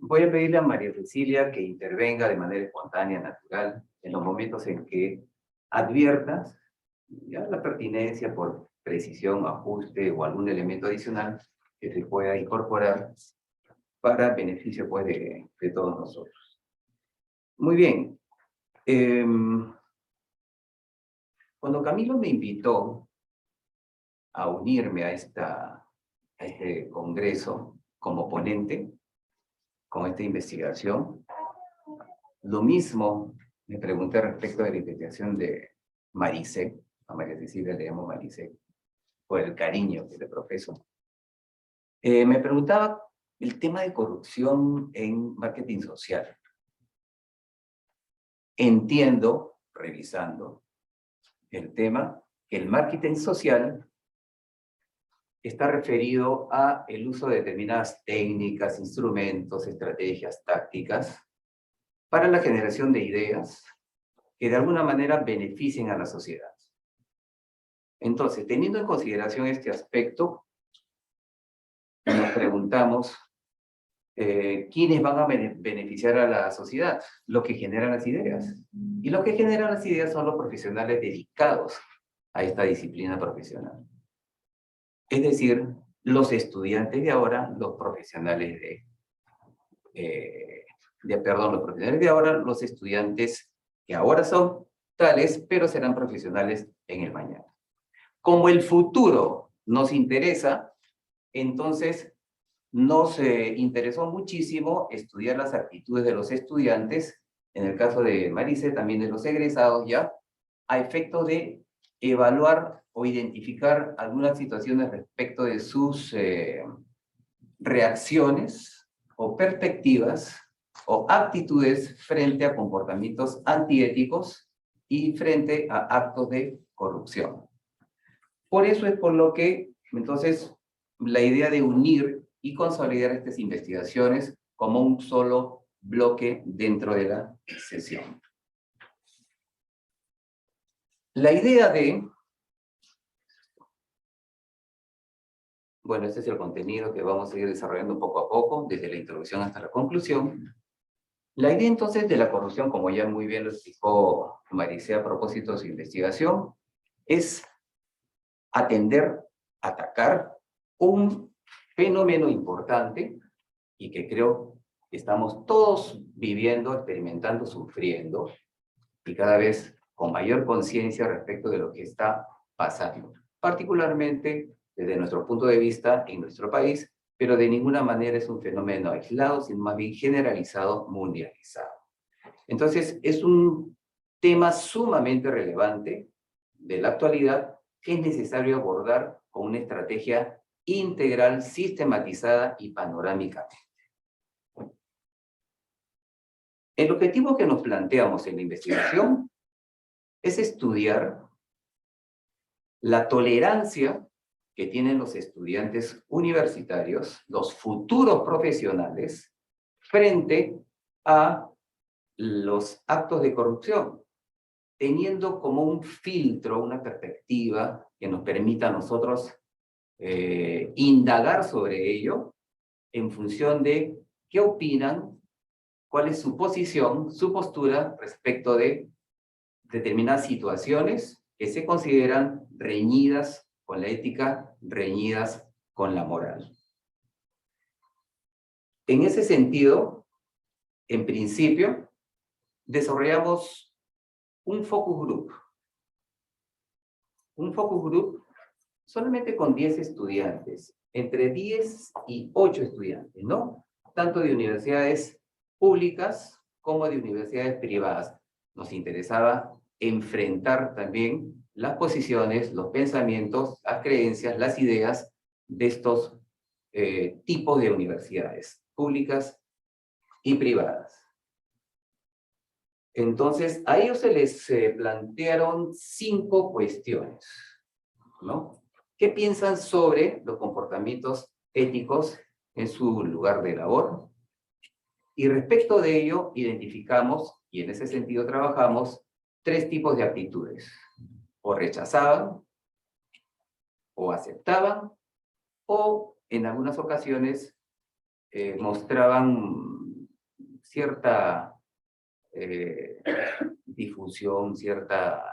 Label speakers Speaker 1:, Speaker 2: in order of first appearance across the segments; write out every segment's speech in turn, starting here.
Speaker 1: Voy a pedirle a María Cecilia que intervenga de manera espontánea, natural, en los momentos en que adviertas ya la pertinencia por precisión, ajuste o algún elemento adicional que se pueda incorporar para beneficio pues, de todos nosotros. Muy bien. Cuando Camilo me invitó a unirme a este congreso como ponente, con esta investigación, lo mismo me pregunté respecto de la investigación de Maricé, a María Cecilia le llamo Maricé, por el cariño que le profeso. Me preguntaba el tema de corrupción en marketing social. Entiendo, revisando el tema, que el marketing social está referido a el uso de determinadas técnicas, instrumentos, estrategias, tácticas, para la generación de ideas que de alguna manera beneficien a la sociedad. Entonces, teniendo en consideración este aspecto, nos preguntamos, ¿quiénes van a beneficiar a la sociedad? Los que generan las ideas. Y los que generan las ideas son los profesionales dedicados a esta disciplina profesional. Es decir, los estudiantes de ahora, los profesionales los profesionales de ahora, los estudiantes que ahora son tales, pero serán profesionales en el mañana. Como el futuro nos interesa, entonces nos interesó muchísimo estudiar las actitudes de los estudiantes, en el caso de Maricé, también de los egresados ya, a efecto de evaluar o identificar algunas situaciones respecto de sus reacciones o perspectivas o actitudes frente a comportamientos antiéticos y frente a actos de corrupción. Por eso es por lo que, entonces, la idea de unir y consolidar estas investigaciones como un solo bloque dentro de la sesión. La idea de... Bueno, este es el contenido que vamos a ir desarrollando poco a poco, desde la introducción hasta la conclusión. La idea entonces de la corrupción, como ya muy bien lo explicó Maricé a propósito de su investigación, es atender, atacar un fenómeno importante y que creo que estamos todos viviendo, experimentando, sufriendo, y cada vez con mayor conciencia respecto de lo que está pasando, particularmente desde nuestro punto de vista en nuestro país, pero de ninguna manera es un fenómeno aislado, sino más bien generalizado, mundializado. Entonces, es un tema sumamente relevante de la actualidad que es necesario abordar con una estrategia integral, sistematizada y panorámicamente. El objetivo que nos planteamos en la investigación es estudiar la tolerancia que tienen los estudiantes universitarios, los futuros profesionales, frente a los actos de corrupción, teniendo como un filtro, una perspectiva que nos permita a nosotros indagar sobre ello en función de qué opinan, cuál es su posición, su postura respecto de determinadas situaciones que se consideran reñidas con la ética, reñidas con la moral. En ese sentido, en principio, desarrollamos un focus group. Un focus group solamente con 10 estudiantes, entre 10 y 8 estudiantes, ¿no? Tanto de universidades públicas como de universidades privadas. Nos interesaba enfrentar también las posiciones, los pensamientos, las creencias, las ideas de estos tipos de universidades públicas y privadas. Entonces, a ellos se les plantearon 5 cuestiones, ¿no? ¿Qué piensan sobre los comportamientos éticos en su lugar de labor? Y respecto de ello, identificamos, y en ese sentido trabajamos, 3 tipos de actitudes. O rechazaban, o aceptaban, o en algunas ocasiones mostraban cierta difusión, cierta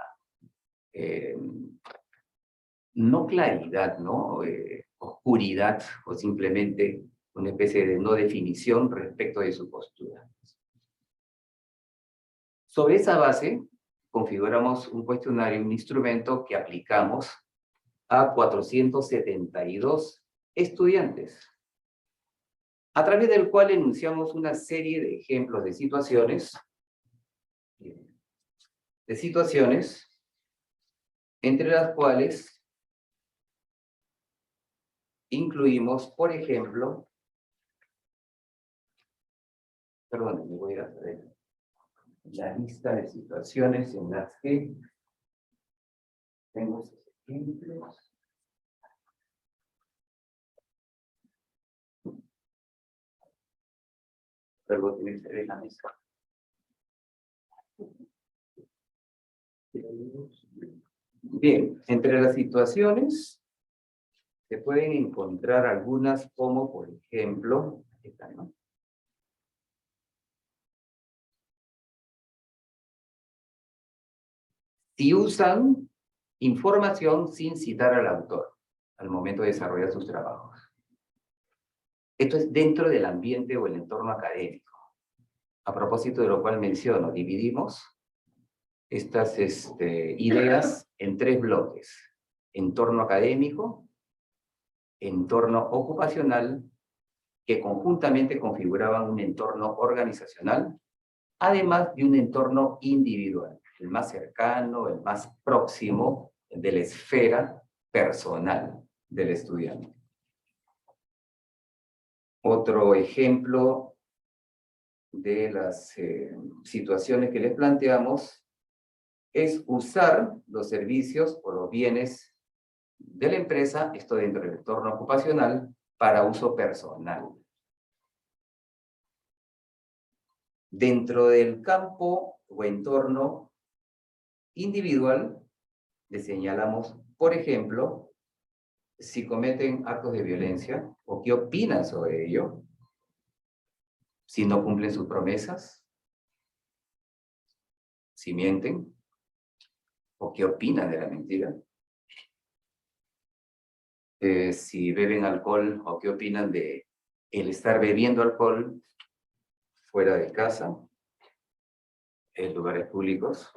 Speaker 1: no claridad, ¿no? Oscuridad o simplemente una especie de no definición respecto de su postura. Sobre esa base, configuramos un cuestionario, un instrumento que aplicamos a 472 estudiantes, a través del cual enunciamos una serie de ejemplos de situaciones entre las cuales incluimos, por ejemplo, perdón, me voy a ver la lista de situaciones en las que tengo estos ejemplos. Luego tiene que ser en la mesa. Bien, entre las situaciones se pueden encontrar algunas como, por ejemplo, esta, ¿no? Si usan información sin citar al autor al momento de desarrollar sus trabajos. Esto es dentro del ambiente o el entorno académico. A propósito de lo cual menciono, dividimos estas ideas en 3 bloques: entorno académico, entorno ocupacional, que conjuntamente configuraban un entorno organizacional, además de un entorno individual, el más cercano, el más próximo de la esfera personal del estudiante. Otro ejemplo de las situaciones que les planteamos es usar los servicios o los bienes de la empresa, esto dentro del entorno ocupacional, para uso personal. Dentro del campo o entorno individual, le señalamos, por ejemplo, si cometen actos de violencia o qué opinan sobre ello, si no cumplen sus promesas, si mienten, o qué opinan de la mentira, si beben alcohol o qué opinan de el estar bebiendo alcohol fuera de casa, en lugares públicos,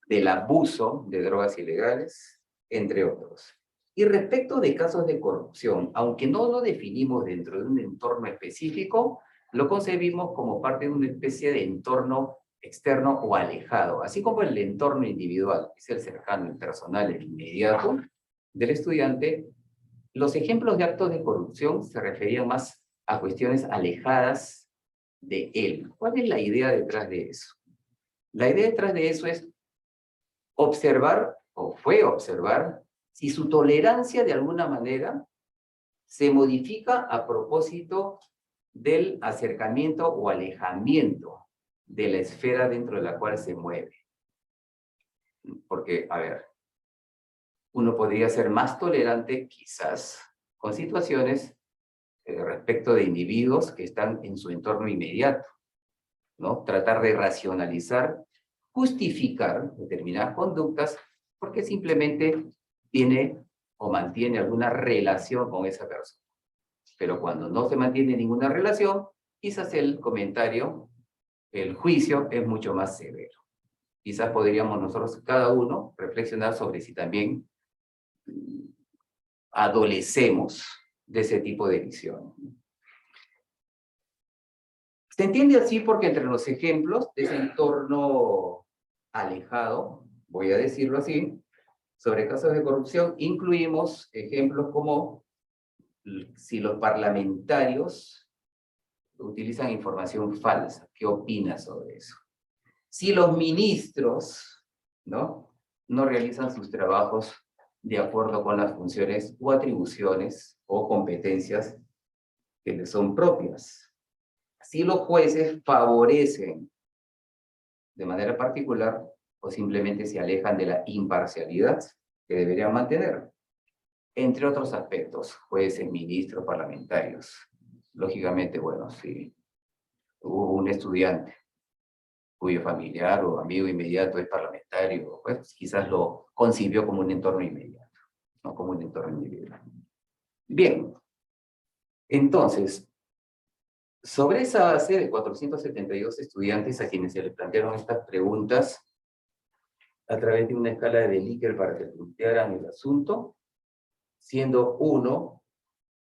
Speaker 1: del abuso de drogas ilegales, entre otros. Y respecto de casos de corrupción, aunque no lo definimos dentro de un entorno específico, lo concebimos como parte de una especie de entorno externo o alejado, así como el entorno individual, que es el cercano, el personal, el inmediato del estudiante. Los ejemplos de actos de corrupción se referían más a cuestiones alejadas de él. ¿Cuál es la idea detrás de eso? La idea detrás de eso es observar, o fue observar, si su tolerancia de alguna manera se modifica a propósito del acercamiento o alejamiento de la esfera dentro de la cual se mueve. Porque, a ver, uno podría ser más tolerante, quizás, con situaciones respecto de individuos que están en su entorno inmediato, ¿no? Tratar de racionalizar, justificar determinadas conductas porque simplemente tiene o mantiene alguna relación con esa persona. Pero cuando no se mantiene ninguna relación, quizás el comentario, el juicio es mucho más severo. Quizás podríamos nosotros, cada uno, reflexionar sobre si también adolecemos de ese tipo de visión. Se entiende así porque entre los ejemplos de ese entorno alejado, voy a decirlo así, sobre casos de corrupción, incluimos ejemplos como si los parlamentarios utilizan información falsa. ¿Qué opinas sobre eso? Si los ministros, no realizan sus trabajos de acuerdo con las funciones o atribuciones o competencias que les son propias. Si los jueces favorecen de manera particular o simplemente se alejan de la imparcialidad que deberían mantener. entre otros aspectos, jueces, ministros, parlamentarios. Lógicamente, bueno, si hubo un estudiante cuyo familiar o amigo inmediato es parlamentario, pues quizás lo concibió como un entorno inmediato, no como un entorno individual. Bien, entonces, sobre esa base de 472 estudiantes a quienes se les plantearon estas preguntas, a través de una escala de Likert para que plantearan el asunto, siendo 1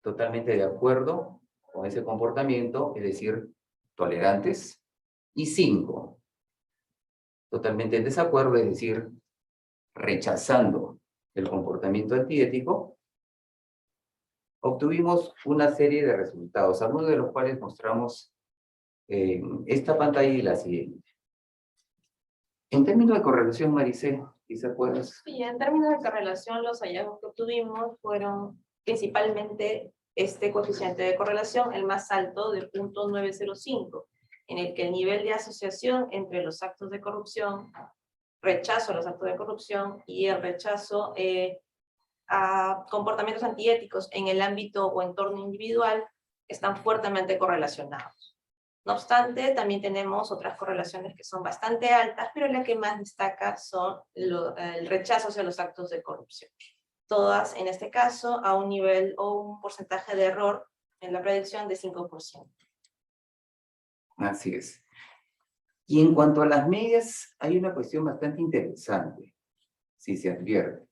Speaker 1: totalmente de acuerdo con ese comportamiento, es decir, tolerantes, y 5 totalmente en desacuerdo, es decir, rechazando el comportamiento antiético, obtuvimos una serie de resultados, algunos de los cuales mostramos en esta pantalla y la siguiente. En términos de correlación, Maricé, quizá puedas...
Speaker 2: Sí, en términos de correlación, los hallazgos que obtuvimos fueron principalmente este coeficiente de correlación, el más alto de 0.905, en el que el nivel de asociación entre los actos de corrupción, rechazo a los actos de corrupción y el rechazo a comportamientos antiéticos en el ámbito o entorno individual están fuertemente correlacionados. No obstante, también tenemos otras correlaciones que son bastante altas, pero la que más destaca son el rechazo hacia los actos de corrupción. Todas, en este caso, a un nivel o un porcentaje de error en la predicción de 5%.
Speaker 1: Así es. Y en cuanto a las medias, hay una cuestión bastante interesante, si se advierte,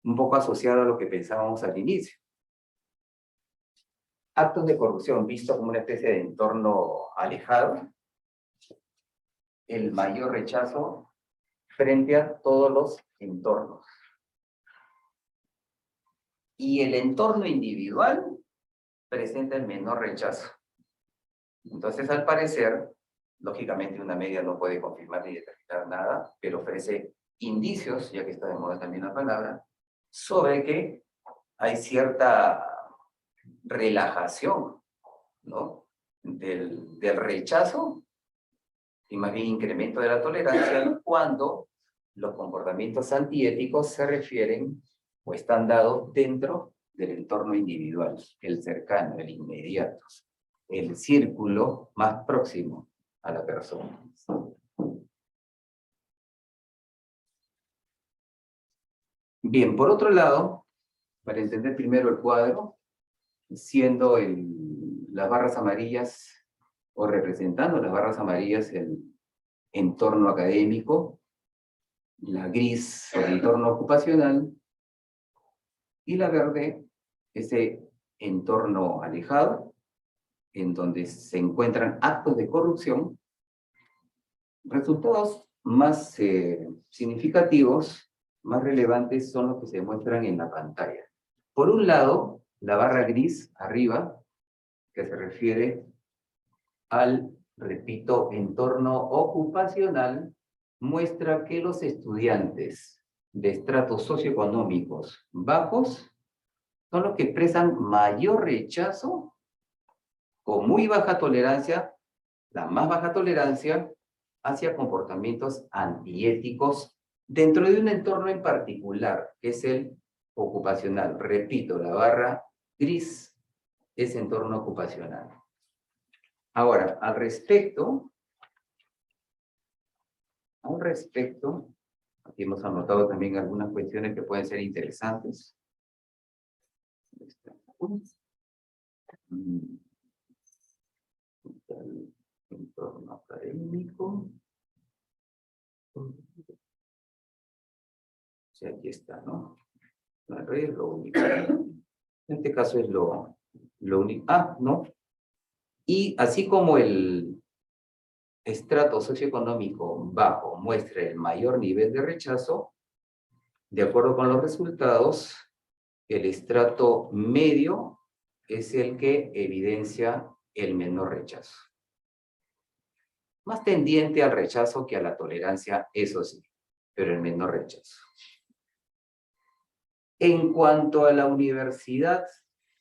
Speaker 1: un poco asociado a lo que pensábamos al inicio. Actos de corrupción visto como una especie de entorno alejado, el mayor rechazo frente a todos los entornos. Y el entorno individual presenta el menor rechazo. Entonces, al parecer, lógicamente una media no puede confirmar ni determinar nada, pero ofrece indicios, ya que está de moda también la palabra, sobre que hay cierta relajación, ¿no? del rechazo y más bien incremento de la tolerancia cuando los comportamientos antiéticos se refieren o están dados dentro del entorno individual, el cercano, el inmediato, el círculo más próximo a la persona. Bien, por otro lado, para entender primero el cuadro, siendo las barras amarillas o representando las barras amarillas el entorno académico, la gris el entorno ocupacional y la verde ese entorno alejado en donde se encuentran actos de corrupción. Resultados más significativos, más relevantes son los que se muestran en la pantalla. Por un lado, la barra gris arriba, que se refiere al, repito, entorno ocupacional, muestra que los estudiantes de estratos socioeconómicos bajos son los que expresan mayor rechazo o muy baja tolerancia, la más baja tolerancia, hacia comportamientos antiéticos dentro de un entorno en particular, que es el ocupacional. Repito, la barra gris es entorno ocupacional. Ahora, al respecto, aquí hemos anotado también algunas cuestiones que pueden ser interesantes. El entorno académico. Sí, aquí está, ¿no? La red, lo único. En este caso es lo único. Ah, no. Y así como el estrato socioeconómico bajo muestra el mayor nivel de rechazo, de acuerdo con los resultados, el estrato medio es el que evidencia el menor rechazo. Más tendiente al rechazo que a la tolerancia, eso sí, pero el menor rechazo. En cuanto a la universidad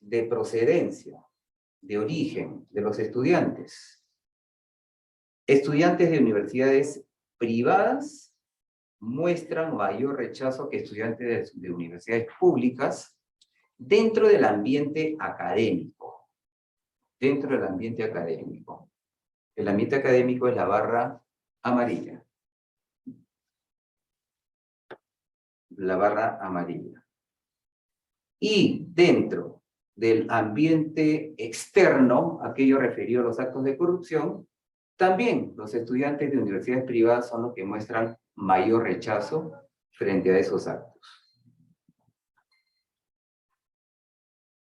Speaker 1: de procedencia, de origen de los estudiantes de universidades privadas muestran mayor rechazo que estudiantes de universidades públicas dentro del ambiente académico. Dentro del ambiente académico. El ambiente académico es la barra amarilla. La barra amarilla. Y dentro del ambiente externo, aquello referido a los actos de corrupción, también los estudiantes de universidades privadas son los que muestran mayor rechazo frente a esos actos.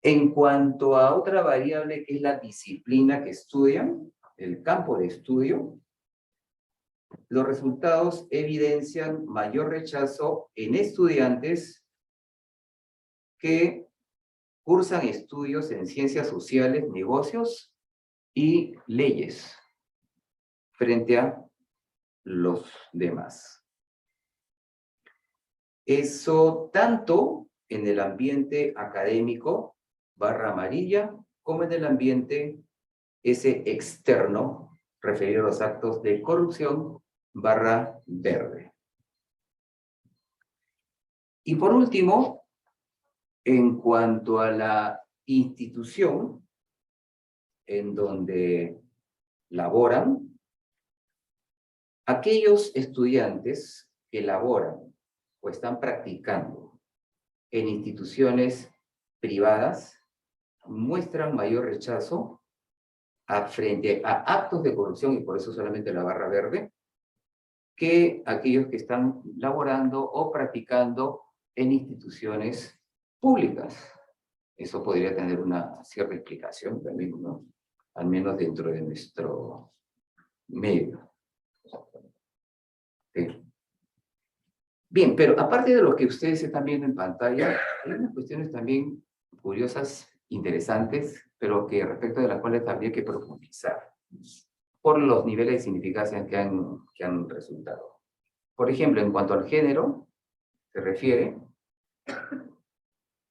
Speaker 1: En cuanto a otra variable que es la disciplina que estudian, el campo de estudio, los resultados evidencian mayor rechazo en estudiantes que cursan estudios en ciencias sociales, negocios y leyes frente a los demás. Eso tanto en el ambiente académico, barra amarilla, como en el ambiente ese externo, referido a los actos de corrupción, barra verde. Y por último, en cuanto a la institución en donde laboran, aquellos estudiantes que laboran o están practicando en instituciones privadas muestran mayor rechazo frente a actos de corrupción, y por eso solamente la barra verde, que aquellos que están laborando o practicando en instituciones públicas. Eso podría tener una cierta explicación también, ¿no? Al menos dentro de nuestro medio. Sí. Bien, pero aparte de lo que ustedes están viendo en pantalla, hay unas cuestiones también curiosas, interesantes, pero que respecto de las cuales habría que profundizar por los niveles de significancia que han resultado. Por ejemplo, en cuanto al género se refiere,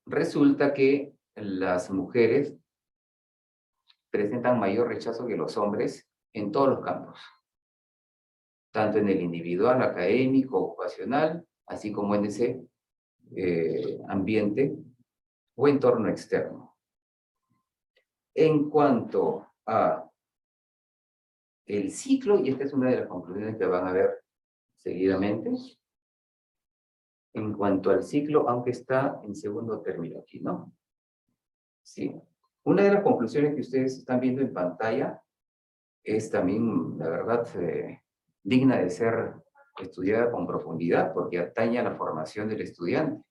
Speaker 1: resulta que las mujeres presentan mayor rechazo que los hombres en todos los campos, tanto en el individual, académico, ocupacional, así como en ese ambiente o entorno externo. En cuanto a el ciclo, y esta es una de las conclusiones que van a ver seguidamente, en cuanto al ciclo, aunque está en segundo término aquí, ¿no? Sí. Una de las conclusiones que ustedes están viendo en pantalla es también, la verdad, digna de ser estudiada con profundidad, porque atañe a la formación del estudiante.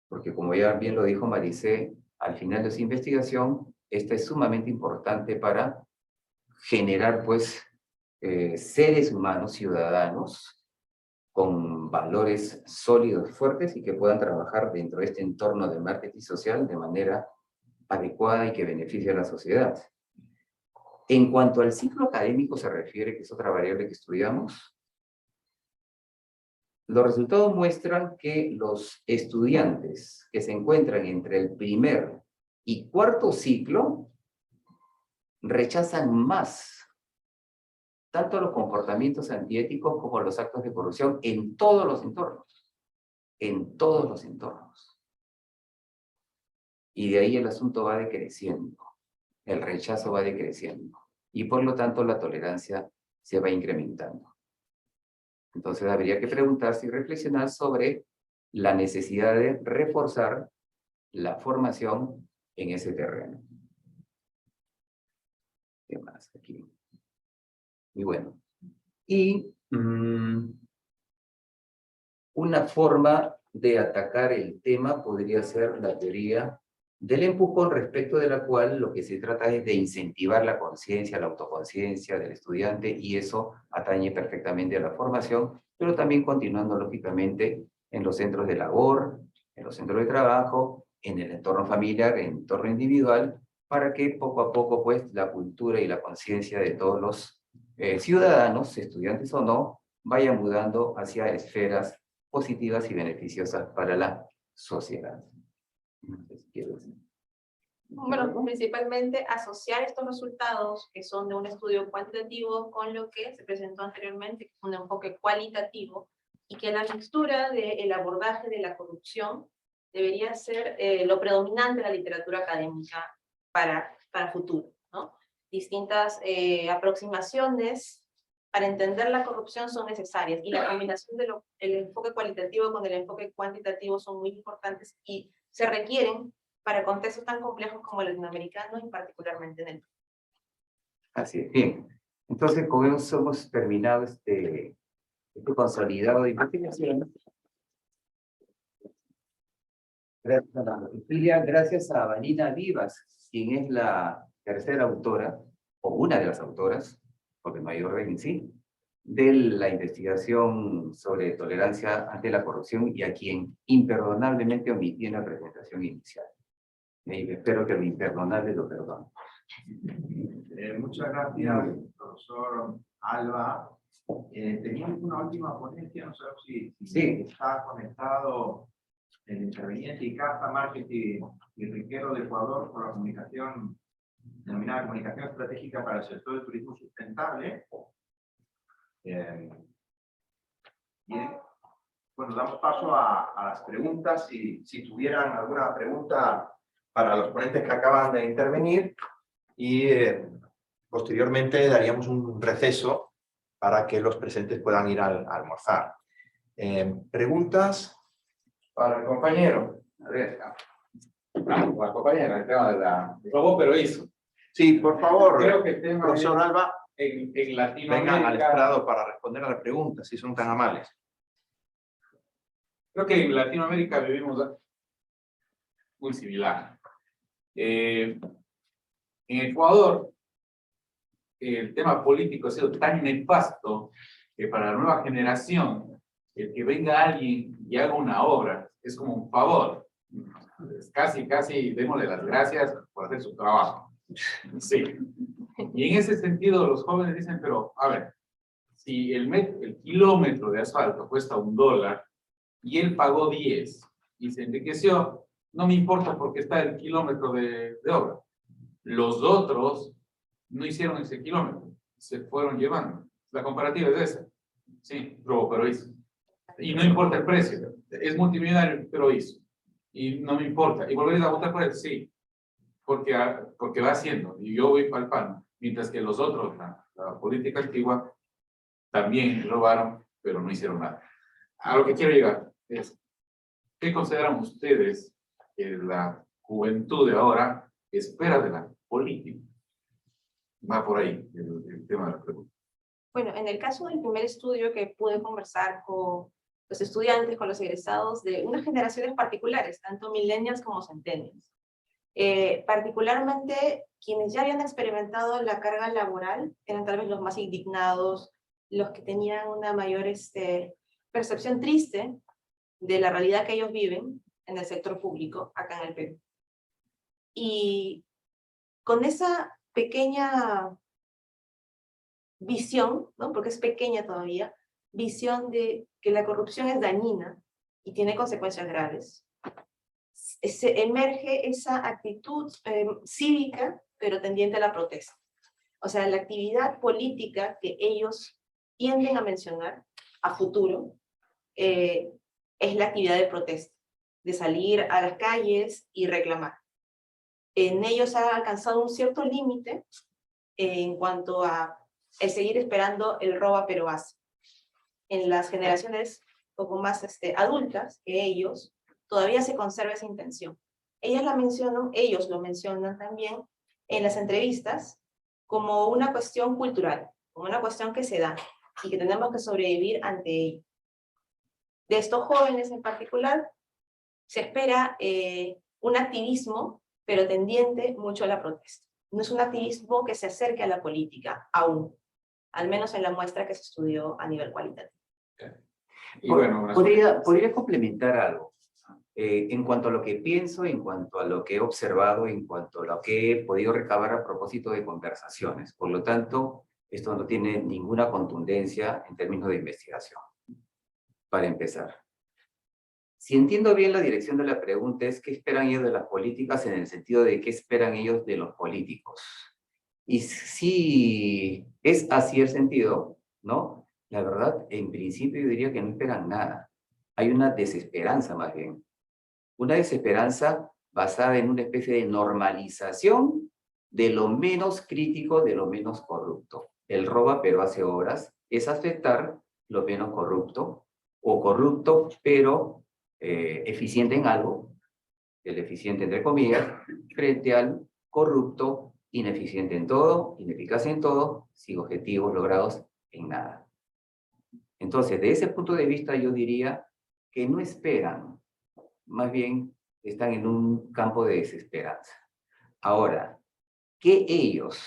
Speaker 1: Porque como ya bien lo dijo Maricé, al final de su investigación, esta es sumamente importante para generar, pues, seres humanos, ciudadanos, con valores sólidos, fuertes, y que puedan trabajar dentro de este entorno de marketing social de manera adecuada y que beneficie a la sociedad. En cuanto al ciclo académico se refiere, que es otra variable que estudiamos, los resultados muestran que los estudiantes que se encuentran entre el primer y cuarto ciclo rechazan más tanto los comportamientos antiéticos como los actos de corrupción en todos los entornos. En todos los entornos. Y de ahí el asunto va decreciendo. El rechazo va decreciendo. Y por lo tanto la tolerancia se va incrementando. Entonces habría que preguntarse y reflexionar sobre la necesidad de reforzar la formación en ese terreno. ¿Qué más aquí? Y bueno. Y una forma de atacar el tema podría ser la teoría del empujón, respecto de la cual lo que se trata es de incentivar la conciencia, la autoconciencia del estudiante, y eso atañe perfectamente a la formación, pero también continuando lógicamente en los centros de labor, en los centros de trabajo, en el entorno familiar, en el entorno individual, para que poco a poco pues la cultura y la conciencia de todos los ciudadanos, estudiantes o no, vayan mudando hacia esferas positivas y beneficiosas para la sociedad.
Speaker 2: Bueno, principalmente asociar estos resultados, que son de un estudio cuantitativo, con lo que se presentó anteriormente, que es un enfoque cualitativo, y que la mixtura del abordaje de la corrupción debería ser lo predominante en la literatura académica para futuro, ¿no? Distintas aproximaciones para entender la corrupción son necesarias, y la combinación del enfoque cualitativo con el enfoque cuantitativo son muy importantes y se requieren para contextos tan complejos como el latinoamericano y particularmente en el.
Speaker 1: Así es, bien. Entonces, con eso hemos terminado este consolidado de investigación. Gracias a la Wikipedia, gracias a Vanina Vivas, quien es la tercera autora, o una de las autoras, porque no hay orden en sí, de la investigación sobre tolerancia ante la corrupción, y a quien imperdonablemente omití en la presentación inicial. Y espero que lo imperdonable lo perdone.
Speaker 3: Muchas gracias, profesor Alba. Teníamos una última ponencia, no sé si
Speaker 1: Sí.
Speaker 3: está conectado el interveniente ICASA, Marketing y Riquero de Ecuador por la comunicación, denominada comunicación estratégica para el sector del turismo sustentable. Bien. Bueno, damos paso a las preguntas. Si tuvieran alguna pregunta para los ponentes que acaban de intervenir, y posteriormente daríamos un receso para que los presentes puedan ir a almorzar. ¿Preguntas para el compañero?
Speaker 4: A ver, vamos con la compañera, el tema de la robó, pero hizo.
Speaker 3: Sí, por favor,
Speaker 4: Creo que el tema
Speaker 3: profesor
Speaker 4: es
Speaker 3: Alba,
Speaker 4: en Latinoamérica.
Speaker 3: vengan al estrado para responder a la pregunta, si son tan amables.
Speaker 4: Creo que en Latinoamérica vivimos muy similar. En Ecuador, el tema político ha sido tan nefasto que para la nueva generación, el que venga alguien y haga una obra es como un favor. Es casi démosle las gracias por hacer su trabajo. Sí. Y en ese sentido los jóvenes dicen, pero a ver, si el kilómetro de asfalto cuesta $1 y él pagó 10 y se enriqueció, no me importa porque está el kilómetro de obra. Los otros no hicieron ese kilómetro, se fueron llevando. La comparativa es esa. Sí, robó, pero hizo. Y no importa el precio, es multimillonario, pero hizo. Y no me importa. ¿Y volveréis a votar por él? Sí. Porque va haciendo, y yo voy palpando. Mientras que los otros, la política antigua, también robaron, pero no hicieron nada. A lo que quiero llegar es, ¿qué consideran ustedes que la juventud de ahora espera de la política? Va por ahí el tema de la pregunta.
Speaker 2: Bueno, en el caso del primer estudio que pude conversar con los estudiantes, con los egresados de unas generaciones particulares, tanto millennials como centennials, particularmente quienes ya habían experimentado la carga laboral, eran tal vez los más indignados, los que tenían una mayor percepción triste de la realidad que ellos viven en el sector público acá en el Perú. Y con esa pequeña visión, ¿no? Porque es pequeña todavía, visión de que la corrupción es dañina y tiene consecuencias graves, se emerge esa actitud cívica, pero tendiente a la protesta. O sea, la actividad política que ellos tienden a mencionar a futuro es la actividad de protesta, de salir a las calles y reclamar. En ellos ha alcanzado un cierto límite en cuanto a el seguir esperando el roba pero hace. En las generaciones un poco más adultas que ellos, todavía se conserva esa intención. Ellos lo mencionan también en las entrevistas como una cuestión cultural, como una cuestión que se da y que tenemos que sobrevivir ante ella. De estos jóvenes en particular, se espera un activismo, pero tendiente mucho a la protesta. No es un activismo que se acerque a la política, aún, al menos en la muestra que se estudió a nivel cualitativo.
Speaker 4: Y bueno,
Speaker 1: ¿Podría complementar algo? En cuanto a lo que pienso, en cuanto a lo que he observado, en cuanto a lo que he podido recabar a propósito de conversaciones. Por lo tanto, esto no tiene ninguna contundencia en términos de investigación. Para empezar, si entiendo bien la dirección de la pregunta, es qué esperan ellos de las políticas en el sentido de qué esperan ellos de los políticos. Y si es así el sentido, ¿no? La verdad, en principio yo diría que no esperan nada. Hay una desesperanza más bien. Una desesperanza basada en una especie de normalización de lo menos crítico, de lo menos corrupto. El roba pero hace obras es aceptar lo menos corrupto, o corrupto pero eficiente en algo, el eficiente entre comillas, frente al corrupto, ineficiente en todo, ineficaz en todo, sin objetivos logrados en nada. Entonces, de ese punto de vista, yo diría que no esperan, más bien están en un campo de desesperanza. Ahora, ¿qué ellos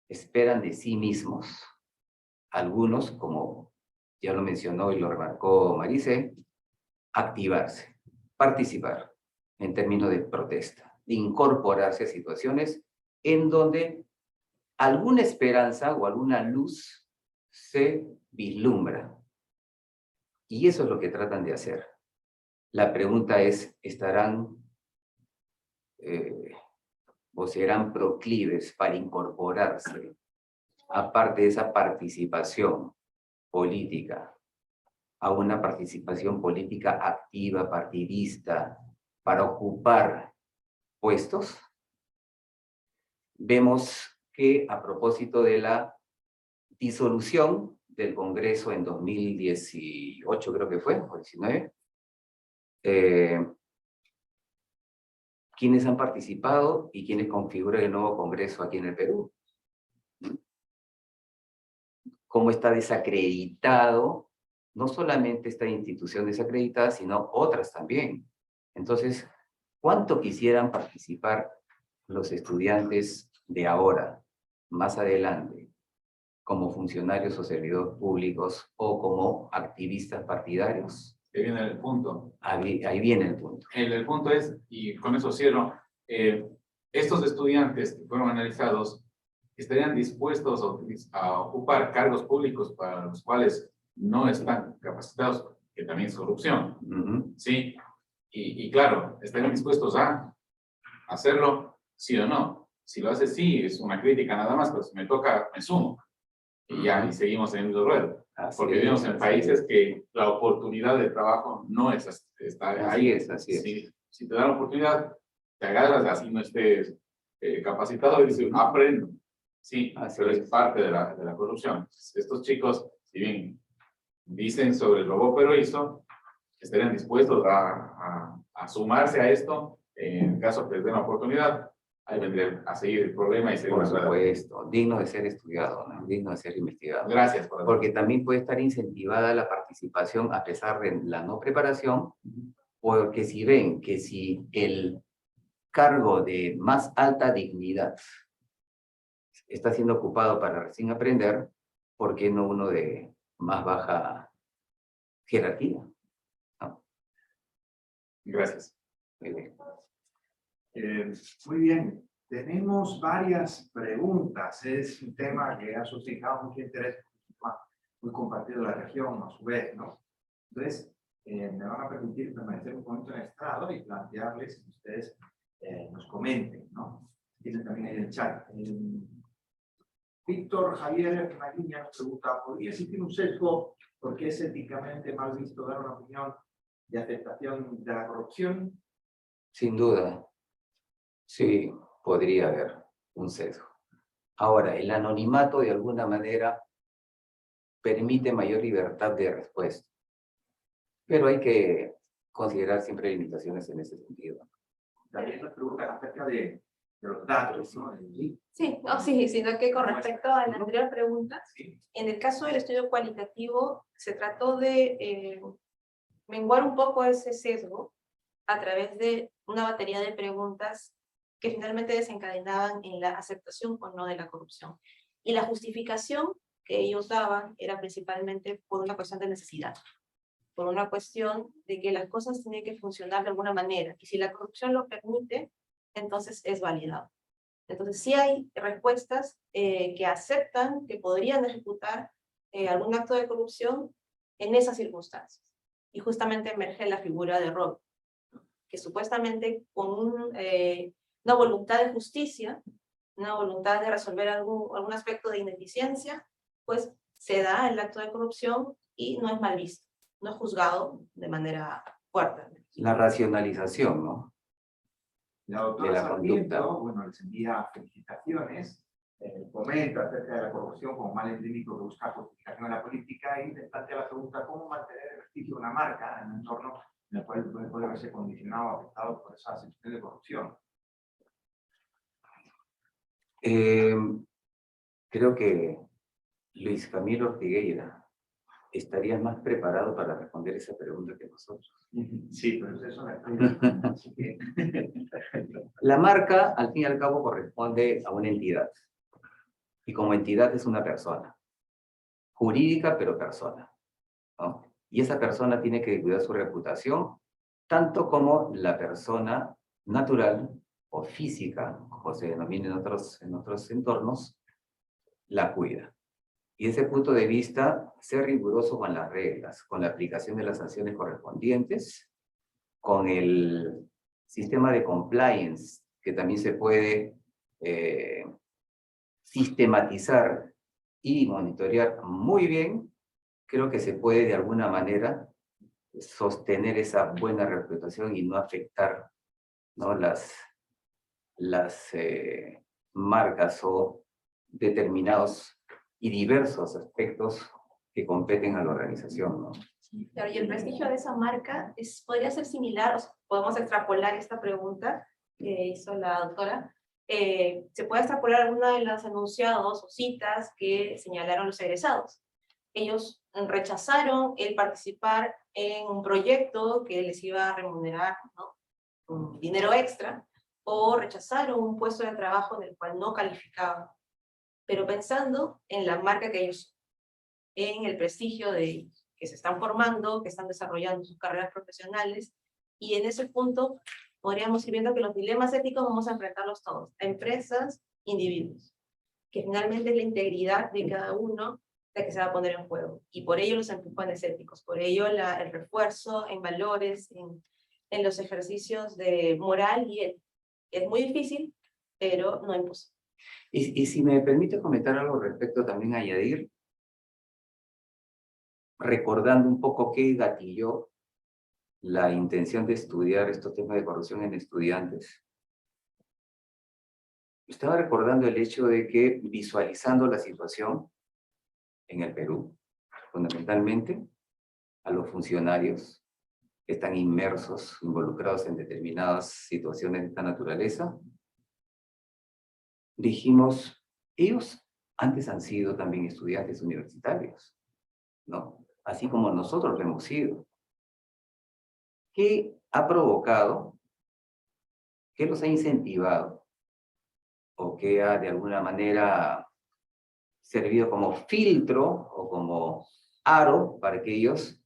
Speaker 1: esperan de sí mismos? Algunos, como ya lo mencionó y lo remarcó Maricé, activarse, participar en términos de protesta, de incorporarse a situaciones en donde alguna esperanza o alguna luz se vislumbra. Y eso es lo que tratan de hacer. La pregunta es, ¿estarán o serán proclives para incorporarse, aparte de esa participación política, a una participación política activa, partidista, para ocupar puestos? Vemos que a propósito de la disolución del Congreso en 2018, creo que fue, o 19, ¿quiénes han participado y quiénes configuran el nuevo Congreso aquí en el Perú? ¿Cómo está desacreditado? No solamente esta institución desacreditada, sino otras también. Entonces, ¿cuánto quisieran participar los estudiantes de ahora, más adelante, como funcionarios o servidores públicos o como activistas partidarios?
Speaker 4: Que viene el punto.
Speaker 1: Ahí viene el punto.
Speaker 4: El punto es, y con eso cierro, estos estudiantes que fueron analizados estarían dispuestos a ocupar cargos públicos para los cuales no están capacitados, que también es corrupción, ¿sí? Y claro, estarían dispuestos a hacerlo, sí o no. Si lo hace sí, es una crítica nada más, pero si me toca, me sumo. Y ya, y seguimos en el mismo ruedo. Porque vivimos en países que la oportunidad de trabajo no es, está ahí.
Speaker 1: Así es.
Speaker 4: Si te dan la oportunidad, te agarras, así no estés capacitado y dices, aprendo. Sí, pero es parte de la corrupción. Estos chicos, si bien dicen sobre el robó pero hizo, estarían dispuestos a sumarse a esto en caso que les den la oportunidad. Ahí vendría a seguir el problema y seguir.
Speaker 1: Por supuesto, digno de ser estudiado, ¿no? Digno de ser investigado.
Speaker 4: Gracias.
Speaker 1: Porque también puede estar incentivada la participación a pesar de la no preparación, porque si ven que si el cargo de más alta dignidad está siendo ocupado para recién aprender, ¿por qué no uno de más baja jerarquía? ¿No?
Speaker 4: Gracias.
Speaker 3: Muy bien, tenemos varias preguntas. Es un tema que ha suscitado mucho interés, muy compartido en la región, a su vez, ¿no? Entonces, me van a permitir permanecer un momento en el estrado y plantearles que ustedes nos comenten, ¿no? Tienen también ahí el chat. Víctor Javier Maguiña nos pregunta, ¿podría existir un sesgo porque es éticamente mal visto dar una opinión de aceptación de la corrupción?
Speaker 1: Sin duda, sí, podría haber un sesgo. Ahora, el anonimato de alguna manera permite mayor libertad de respuesta, pero hay que considerar siempre limitaciones en ese sentido.
Speaker 3: También nos preguntan acerca de los datos, ¿no?
Speaker 2: Sí, no, sí, sino que con respecto a la anterior pregunta, en el caso del estudio cualitativo, se trató de menguar un poco ese sesgo a través de una batería de preguntas que finalmente desencadenaban en la aceptación o no de la corrupción. Y la justificación que ellos daban era principalmente por una cuestión de necesidad, por una cuestión de que las cosas tienen que funcionar de alguna manera, y si la corrupción lo permite, entonces es validado. Entonces sí hay respuestas que aceptan que podrían ejecutar algún acto de corrupción en esas circunstancias. Y justamente emerge la figura de Rob, que supuestamente con una voluntad de justicia, una voluntad de resolver algún aspecto de ineficiencia, pues se da el acto de corrupción y no es mal visto, no es juzgado de manera fuerte.
Speaker 1: La racionalización, ¿no?
Speaker 3: La
Speaker 1: De
Speaker 3: doctora
Speaker 1: la
Speaker 3: Sarmiento,
Speaker 1: conducta.
Speaker 3: bueno, les envía felicitaciones, comenta acerca de la corrupción como mal endémico que busca justificación en la política y les plantea la pregunta cómo mantener el prestigio de una marca en un entorno en el cual puede verse condicionado o afectado por esa situación de corrupción.
Speaker 1: Creo que Luis Camilo Ortigueira estaría más preparado para responder esa pregunta que nosotros.
Speaker 3: Sí, pero eso me así que...
Speaker 1: La marca, al fin y al cabo, corresponde a una entidad. Y como entidad es una persona. Jurídica, pero persona, ¿no? Y esa persona tiene que cuidar su reputación, tanto como la persona natural o física, como se denomina en otros entornos, la cuida. Y desde ese punto de vista, ser riguroso con las reglas, con la aplicación de las sanciones correspondientes, con el sistema de compliance, que también se puede sistematizar y monitorear muy bien, creo que se puede de alguna manera sostener esa buena reputación y no afectar, ¿no? las marcas o determinados y diversos aspectos que competen a la organización, ¿no?
Speaker 2: Claro, y el prestigio de esa marca podría ser similar, o sea, podemos extrapolar esta pregunta que hizo la doctora, se puede extrapolar alguna de los enunciados o citas que señalaron los egresados. Ellos rechazaron el participar en un proyecto que les iba a remunerar, ¿no?, un dinero extra, o rechazaron un puesto de trabajo en el cual no calificaban, pero pensando en la marca que ellos, en el prestigio de ellos, que se están formando, que están desarrollando sus carreras profesionales, y en ese punto podríamos ir viendo que los dilemas éticos vamos a enfrentarlos todos, a empresas, individuos, que finalmente es la integridad de cada uno la que se va a poner en juego, y por ello los empujones éticos, por ello el refuerzo en valores, en los ejercicios de moral y ética. Es muy difícil, pero no imposible.
Speaker 1: Y si me permite comentar algo respecto también a Yadir, recordando un poco qué gatilló la intención de estudiar estos temas de corrupción en estudiantes. Estaba recordando el hecho de que visualizando la situación en el Perú, fundamentalmente a los funcionarios que están inmersos, involucrados en determinadas situaciones de esta naturaleza, dijimos, ellos antes han sido también estudiantes universitarios, ¿no? Así como nosotros lo hemos sido. ¿Qué ha provocado? ¿Qué los ha incentivado? ¿O qué ha de alguna manera servido como filtro o como aro para que ellos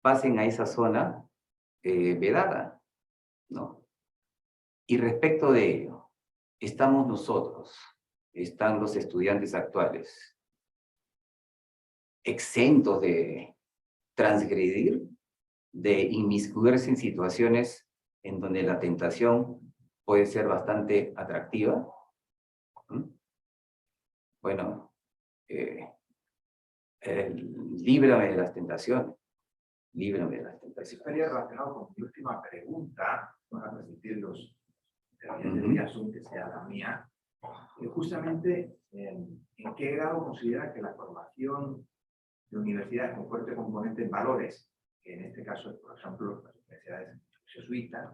Speaker 1: pasen a esa zona vedada, ¿no? Y respecto de ello, estamos nosotros, están los estudiantes actuales, exentos de transgredir, de inmiscuirse en situaciones en donde la tentación puede ser bastante atractiva. Bueno, líbrame de las tentaciones, líbrame de las tentaciones.
Speaker 3: Estaría relacionado con mi última pregunta, van a permitir los de Asun que sea la mía, justamente en qué grado considera que la formación de universidades con fuerte componente en valores, que en este caso, por ejemplo, las universidades jesuitas,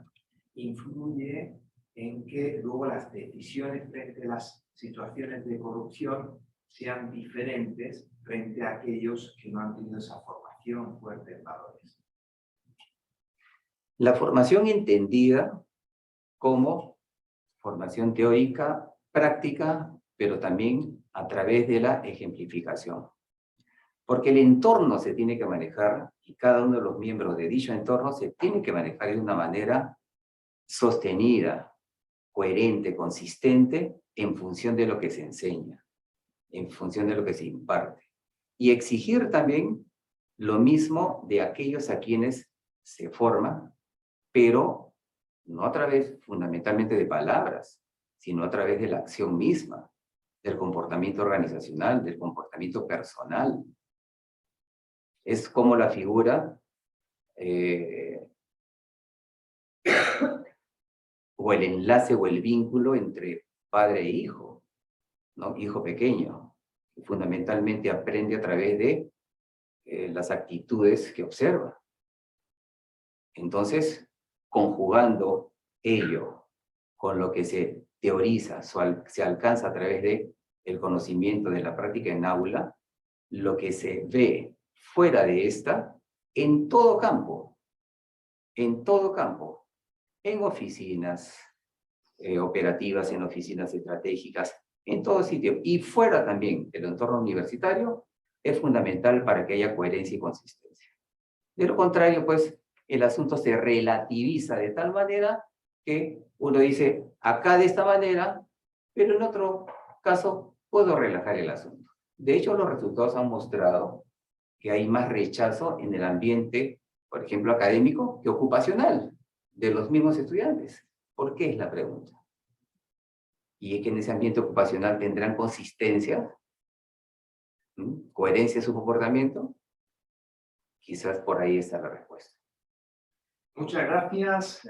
Speaker 3: influye en que luego las decisiones frente a las situaciones de corrupción sean diferentes frente a aquellos que no han tenido esa formación fuerte en valores.
Speaker 1: La formación entendida como formación teórica, práctica, pero también a través de la ejemplificación. Porque el entorno se tiene que manejar y cada uno de los miembros de dicho entorno se tiene que manejar de una manera sostenida, coherente, consistente, en función de lo que se enseña, en función de lo que se imparte. Y exigir también lo mismo de aquellos a quienes se forman, pero no a través fundamentalmente de palabras, sino a través de la acción misma, del comportamiento organizacional, del comportamiento personal. Es como la figura o el enlace o el vínculo entre padre e hijo, ¿no? Hijo pequeño, que fundamentalmente aprende a través de las actitudes que observa. Entonces, conjugando ello con lo que se teoriza, se alcanza a través de el conocimiento de la práctica en aula, lo que se ve fuera de esta, en todo campo, en oficinas operativas, en oficinas estratégicas, en todo sitio, y fuera también del entorno universitario, es fundamental para que haya coherencia y consistencia. De lo contrario, pues, el asunto se relativiza de tal manera que uno dice, acá de esta manera, pero en otro caso puedo relajar el asunto. De hecho, los resultados han mostrado que hay más rechazo en el ambiente, por ejemplo, académico, que ocupacional, de los mismos estudiantes. ¿Por qué es la pregunta? Y es que en ese ambiente ocupacional tendrán consistencia, coherencia en su comportamiento. Quizás por ahí está la respuesta.
Speaker 3: Muchas gracias.